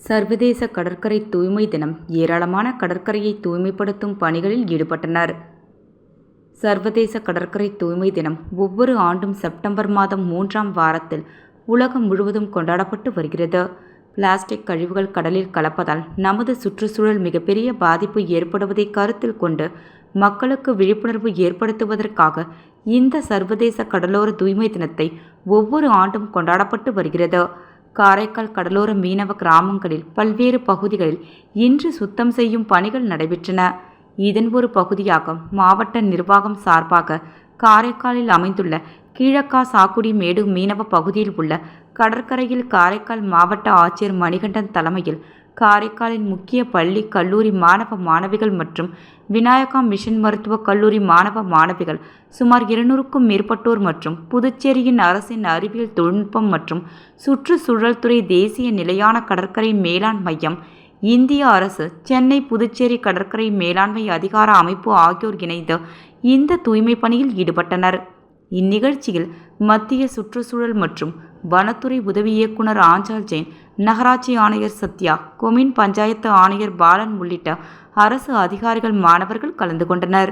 சர்வதேச கடற்கரை தூய்மை தினம். ஏராளமான கடற்கரையை தூய்மைப்படுத்தும் பணிகளில் ஈடுபட்டனர். சர்வதேச கடற்கரை தூய்மை தினம் ஒவ்வொரு ஆண்டும் செப்டம்பர் மாதம் 3ஆம் வாரத்தில் உலகம் முழுவதும் கொண்டாடப்பட்டு வருகிறது. பிளாஸ்டிக் கழிவுகள் கடலில் கலப்பதால் நமது சுற்றுச்சூழல் மிகப்பெரிய பாதிப்பு ஏற்படுவதை கருத்தில் கொண்டு மக்களுக்கு விழிப்புணர்வு ஏற்படுத்துவதற்காக இந்த சர்வதேச கடலோர தூய்மை தினத்தை ஒவ்வொரு ஆண்டும் கொண்டாடப்பட்டு வருகிறது. காரைக்கால் கடலோர மீனவ கிராமங்களில் பல்வேறு பகுதிகளில் இன்று சுத்தம் செய்யும் பணிகள் நடைபெற்றன. இதன் ஒரு பகுதியாக மாவட்ட நிர்வாகம் சார்பாக காரைக்காலில் அமைந்துள்ள கீழக்கா சாக்குடி மேடு மீனவ பகுதியில் உள்ள கடற்கரையில் காரைக்கால் மாவட்ட ஆட்சியர் மணிகண்டன் தலைமையில் காரைக்காலின் முக்கிய பள்ளி கல்லூரி மாணவ மாணவிகள் மற்றும் விநாயகா மிஷன் மருத்துவக் கல்லூரி மாணவ மாணவிகள் சுமார் 200க்கும் மேற்பட்டோர் மற்றும் புதுச்சேரியின் அரசின் அறிவியல் தொழில்நுட்பம் மற்றும் சுற்றுச்சூழல் துறை தேசிய நிலையான கடற்கரை மேலாண் மையம், இந்திய அரசு, சென்னை புதுச்சேரி கடற்கரை மேலாண்மை அதிகார அமைப்பு ஆகியோர் இணைந்து இந்த தூய்மை பணியில் ஈடுபட்டனர். இந்நிகழ்ச்சியில் மத்திய சுற்றுச்சூழல் மற்றும் வனத்துறை உதவி இயக்குனர் ஆஞ்சால் ஜெயின், நகராட்சி ஆணையர் சத்யா, கொம்யூன் பஞ்சாயத்து ஆணையர் பாலன் உள்ளிட்ட அரசு அதிகாரிகள், மாணவர்கள் கலந்து கொண்டனர்.